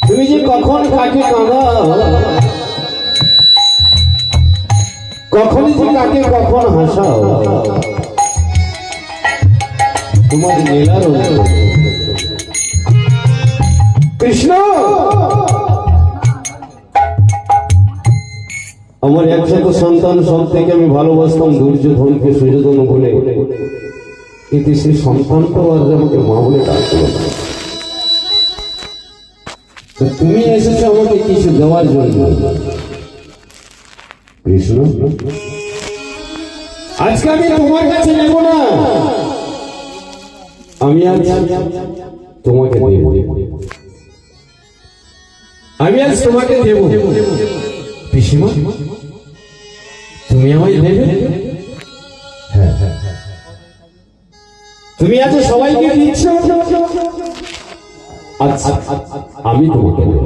তুমি যে কখন কাকে কাঁদা, কখনই যে কাকে কখন হাসাও, তোমার লীলার কৃষ্ণ। আমার একশত সন্তান সব থেকে আমি ভালোবাসতাম দুর্যোধনকে সুযোধন বলে, কিন্তু সেই সন্তানটাও আর আমাকে মা বলে ডাকতে পারে। তুমি এসেছো আমাকে কিছু দেওয়ার জন্য কৃষ্ণ। আজকে আমি তোমার কাছে নেব না, আমি আজ তোমাকে দেব, আমি আজ তোমাকে দেব। পিসিমা তুমি আমায় দেবে? হ্যাঁ, তুমি আজ সবাইকে দিচ্ছ, আচ্ছা আমি তোমাকে দেব।